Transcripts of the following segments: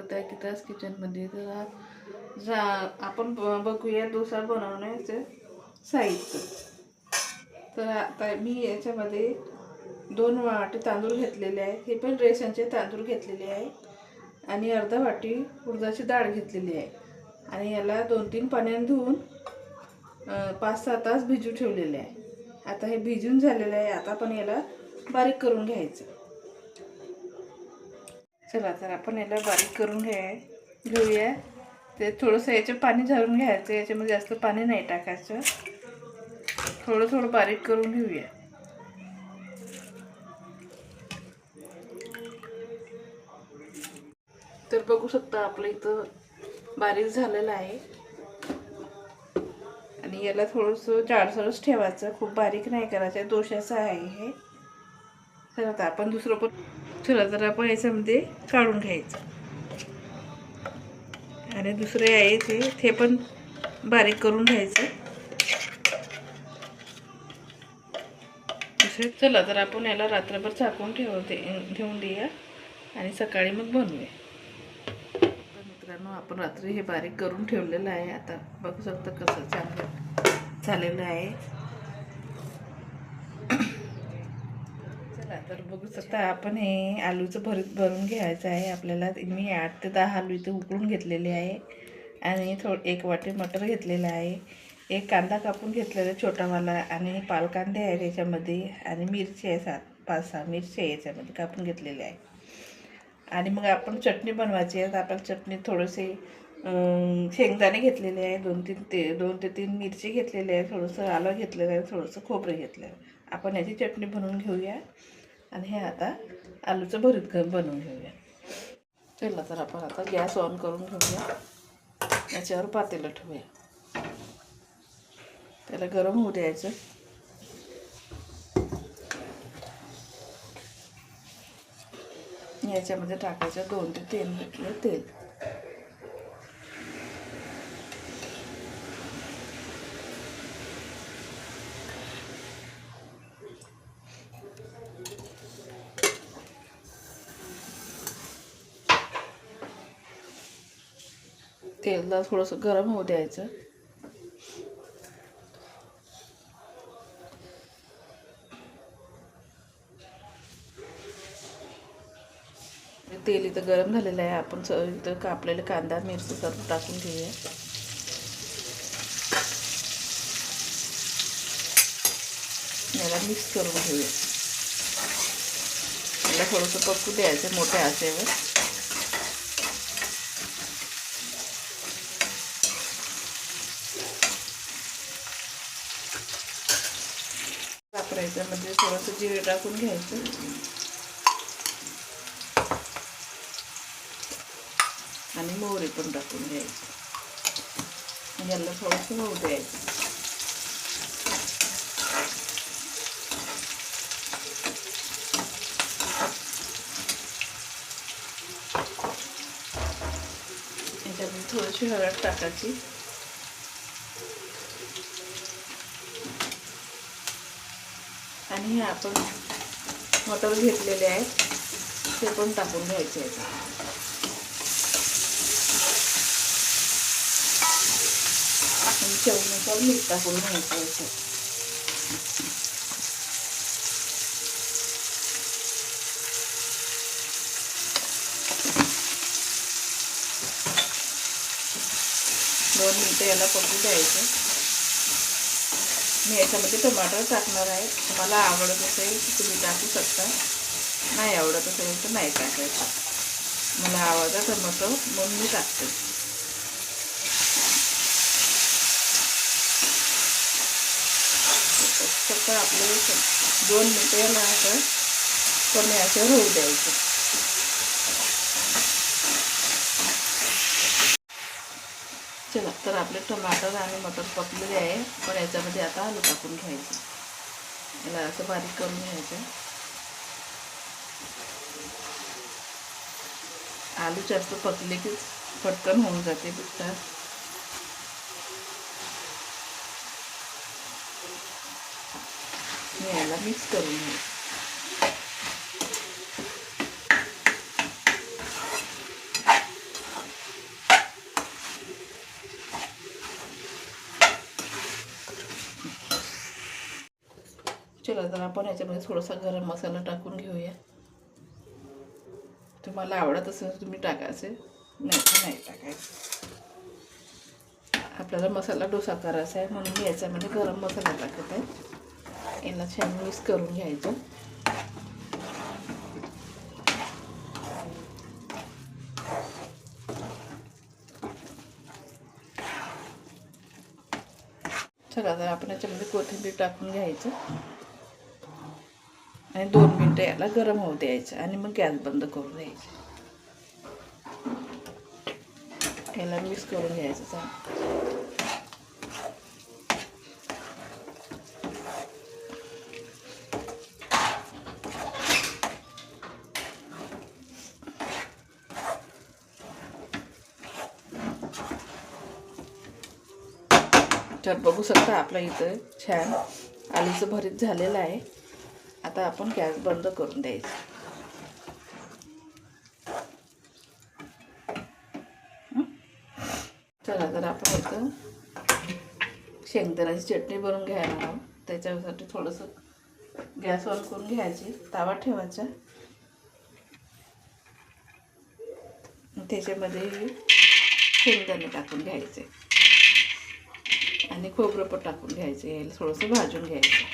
स्वागत आहे गीताज किचनमध्ये. तर आपण बघूया डोसा बनवण्याचे साहित्य. तर आता मी याच्यामध्ये 2 वाटी तांदूळ घेतलेले आहे. हे पण रेशनचे तांदूळ घेतलेले आहे. आणि अर्धा वाटी उडदाची डाळ घेतलेली आहे. आणि याला 2-3 पाण्याने धुवून 5-6 तास भिजू ठेवलेले आहे. आता हे भिजून झालेलं आहे. आता आपण याला बारीक करून घ्यायचं. चला तर आपण याला बारीक करून घेऊया. ते थोडंसं याचं पाणी झारून घ्यायचं. याच्यामध्ये जास्त पाणी नाही टाकायचं. थोडं थोडं बारीक करून घेऊया. तर बघू शकता आपलं इथं बारीक झालेलं आहे. आणि याला थोडंसं जाडसरच ठेवायचं, खूप बारीक नाही करायचं. डोशाचं आहे हे. तर आता आपण दुसरं पण तर आपण याच्यामध्ये काढून घ्यायचं. आणि दुसरे आहे ते पण बारीक करून घ्यायचं. चला तर आपण याला रात्रभर झाकून ठेवून देऊया आणि सकाळी मग बनवूया. तर मित्रांनो, आपण रात्री हे बारीक करून ठेवलेलं आहे. आता बघू शकता कसं चांगलं झालेलं आहे. चला तर बघू शकता आपण हे आलूचं भरीत भरून घ्यायचं आहे. आपल्याला मी 8 ते 10 आलू इथे उकळून घेतलेले आहे. आणि 1 वाटी मटर घेतलेला आहे. 1 कांदा कापून घेतलेला छोटावाला. आणि पालकांदे आहे त्याच्यामध्ये. आणि मिरची आहे 5-6 मिरची आहे याच्यामध्ये कापून घेतलेले आहे. आणि मग आपण चटणी बनवायची आहे. तर आपण चटणी थोडेसे शेंगदाणे घेतलेले आहे. 2 ते 3 मिरची घेतलेली आहे. थोडंसं आलं घेतलेलं आहे. थोडंसं खोबरं घेतलं आहे. आपण याची चटणी बनवून घेऊया. आणि हे आता आलूचं भरीत बनवून घेऊया. चला तर आपण आता गॅस ऑन करून घेऊया. याच्यावर पातेलं ठेवूया. त्याला गरम होऊ द्यायचं. याच्यामध्ये टाकायचं 2 ते 3 लिटर तेल. तेलला थोडंसं गरम होऊ द्यायचं. तेल इथं गरम झालेलं आहे. आपण इथं कापलेले कांदा मिरची सर्व टाकून घेऊया. याला मिक्स करून घेऊया. याला थोडंसं पकू द्यायचं मोठ्या आचेवर. आपण याच्यामध्ये थोडंसं जिरे टाकून घ्यायचं. आणि मोहरी पण टाकून घ्यायची. याला थोडंसं होऊ द्यायचं. याच्यामध्ये थोडीशी हळद टाकायची. आणि हे आपण मटर घेतलेले आहेत ते पण टाकून घ्यायचे आहेत. आणि चवीनुसार मीठ टाकून घ्यायचं आहे. दोन मिनिटं याला पकू द्यायचं. मी याच्यामध्ये टमाटर टाकणार आहे. तुम्हाला आवडत असेल तर तुम्ही टाकू शकता. नाही आवडत असेल तर नाही टाकायचं. मला आवडतं टमाटर म्हणून मी टाकते. फक्त आपले 2 मिनिटं याला आता कमी आचेवर होऊ द्यायचं. चला तर आपले टमाटर आणि मटर पकलेले आहे. पण याच्यामध्ये आता आलू टाकून घ्यायचं. याला असं बारीक करून घ्यायचं. आलू जास्त पकले की पटकन होऊन जाते पिठ्ठात. याला मिक्स करून घ्यायचं. चला तर आपण याच्यामध्ये थोडासा गरम मसाला टाकून घेऊया. तुम्हाला आवडत असेल तुम्ही टाकायचे, नाही तर नाही टाकायचं. आपल्याला मसाला डोसा करायचा आहे म्हणून मी याच्यामध्ये गरम मसाला टाकत आहे. याला छान मिक्स करून घ्यायचं. चला तर आपण याच्यामध्ये कोथिंबीर टाकून घ्यायचं आणि 2 मिनटं याला गरम होऊ द्यायचं आणि मग गॅस बंद करून द्यायचं. याला मिक्स करून घ्यायचं चांगलं. तर बघू शकता आपल्या इथं छान आलूचं भरीत झालेलं आहे. आता आपण गॅस बंद करून द्यायचं. चला तर आपण इथं शेंगदाण्याची चटणी बनवून घ्यायला आहोत. त्याच्यासाठी थोडंसं गॅस ऑन करून घ्यायची, तवा ठेवायचा. त्याच्यामध्ये शेंगदाणे टाकून घ्यायचे आणि खोबरं पण टाकून घ्यायचं. याला थोडंसं भाजून घ्यायचं.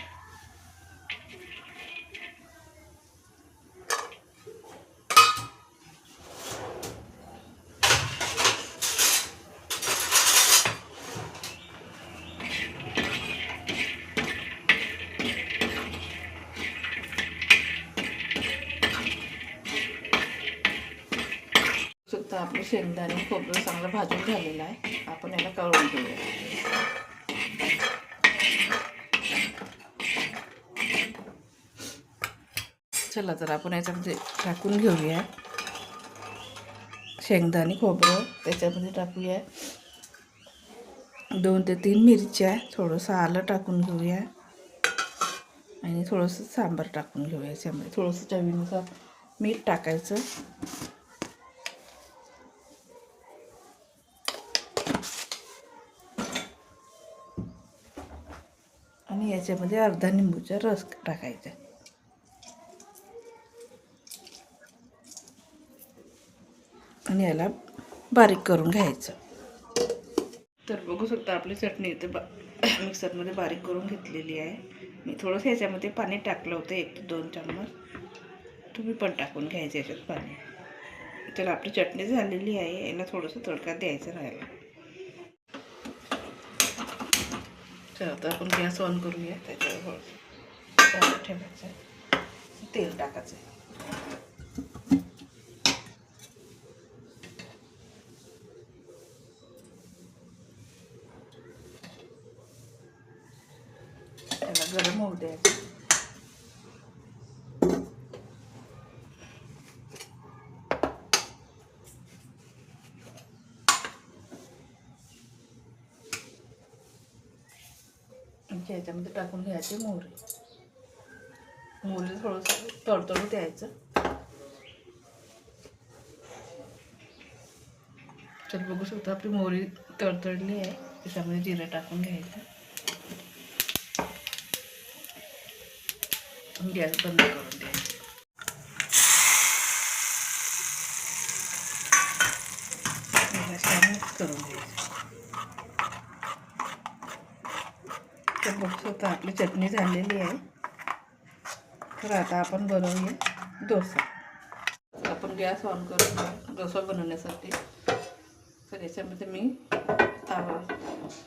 सुद्धा आपलं शेंगदाणे खोबरं चांगलं भाजून झालेलं आहे. आपण याला काढून घेऊया. चला तर आपण याच्यामध्ये टाकून घेऊया शेंगदाणे खोबरं. त्याच्यामध्ये टाकूया 2 ते 3 मिरच्या, थोडंसं आलं टाकून घेऊया आणि थोडंसं सांबार टाकून घेऊया. याच्यामध्ये थोडंसं चवीनुसार मीठ टाकायचं आणि याच्यामध्ये अर्धा लिंबूचा रस टाकायचा आणि याला बारीक करून घ्यायचं. तर बघू शकता आपली चटणी इथे मिक्सरमध्ये बारीक करून घेतलेली आहे. मी थोडंसं याच्यामध्ये पाणी टाकलं होतं, 1 ते 2 चम्मच. तुम्ही पण टाकून घ्यायचं याच्यात पाणी. तर आपली चटणी झालेली आहे. याला थोडंसं तडका द्यायचं राहिला. चला तर आपण गॅस ऑन करूया. त्याच्यावर थोडंसं ठेवायचं, तेल टाकायचं. त्याला गरम होऊ द्यायचं. याच्यामध्ये टाकून घ्यायची मोहरी थोडंसं तडतडू द्यायचं. तर बघू शकता आपली मोहरी तडतडली आहे. त्याच्यामध्ये जिरं टाकून घ्यायचं. गॅस बंद करून द्यायचं. मिक्स करून द्यायचं. तर बघू शकता आपली चटणी झालेली आहे. तर आता आपण बनवूया डोसा. आपण गॅस ऑन करून डोसा बनवण्यासाठी तर याच्यामध्ये मी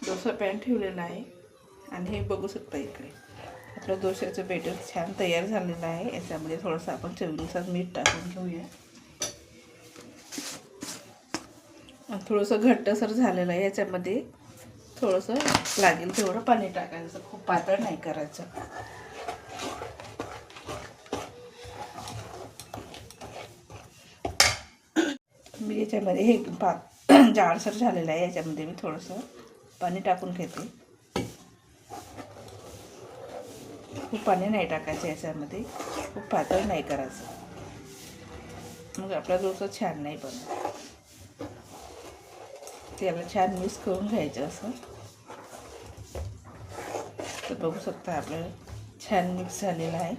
डोसा पॅन ठेवलेला आहे आणि हे बघू शकता इकडे आपलं डोश्याचं बॅटर छान तयार झालेलं आहे. याच्यामध्ये थोडंसं आपण चवीनुसार मीठ टाकून घेऊया. थोडंसं घट्टसर झालेलं आहे. याच्यामध्ये थोडंसं लागेल तेवढं पाणी टाकायचं, खूप पातळ नाही करायचं. मी याच्यामध्ये हे जाडसर झालेलं आहे. याच्यामध्ये मी थोडंसं पाणी टाकून घेते. खूप पाणी नाही टाकायचं याच्यामध्ये, खूप पातळ नाही करायचं, मग आपला डोसा छान नाही बनत. त्याला छान मिक्स करून घ्यायचं असं. तर बघू शकता आपलं छान मिक्स झालेला आहे.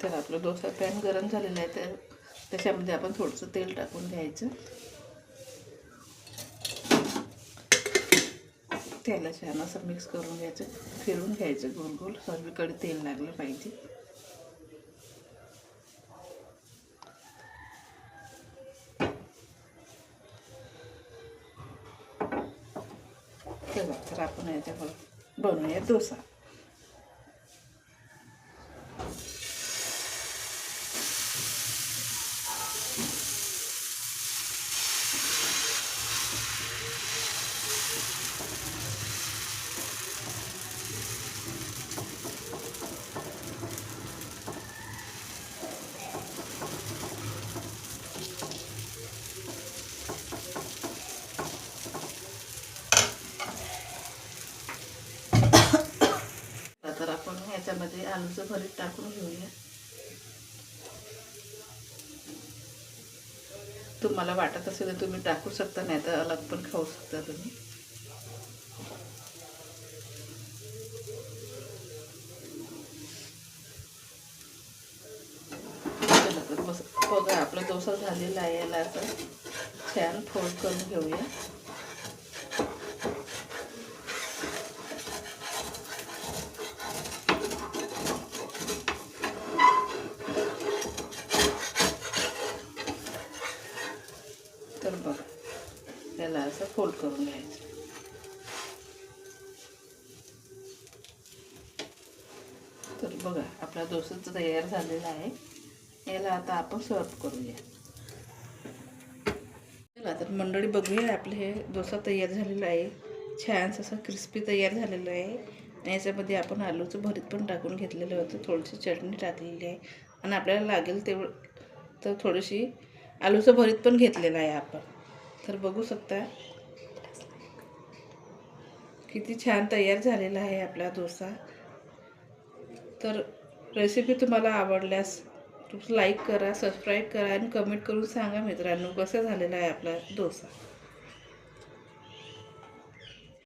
तर आपलं डोसा पॅन गरम झालेला आहे, तर त्याच्यामध्ये आपण थोडंसं तेल टाकून घ्यायचं. त्याला छान असं मिक्स करून घ्यायचं, फिरून घ्यायचं गोल गोल, सर्वीकडे तेल लागलं पाहिजे. तर आपण याच्यावर बनवूया डोसा. तर आपण याच्यामध्ये आलूचं भरीत टाकून घेऊया. तुम्हाला वाटत असेल तर तुम्ही टाकू शकता, नाही तर अलग पण खाऊ शकता तुम्ही. तर बघा आपला डोसा झालेला आहे. याला असं छान फोल्ड करून घेऊया. तर बघा त्याला असं फोल्ड करून घ्यायचं. तर बघा आपला डोसा तयार झालेला आहे. याला आता आपण सर्व करूया. चला तर मंडळी बघूया, आपले हे डोसा तयार झालेला आहे. छान असं क्रिस्पी तयार झालेलं आहे. आणि याच्यामध्ये आपण आलूचं भरीत पण टाकून घेतलेलं होतं, थोडीशी चटणी टाकलेली आहे, आणि आपल्याला लागेल तेवढं तर थोडीशी आलूचं भरीत पण घेतलेलं आहे आपण. तर बघू शकता किती छान तयार झालेला आहे आपला डोसा. तर रेसिपी तुम्हाला आवडल्यास लाईक करा, सबस्क्राईब करा आणि कमेंट करून सांगा मित्रांनो, कसं झालेला आहे आपला डोसा.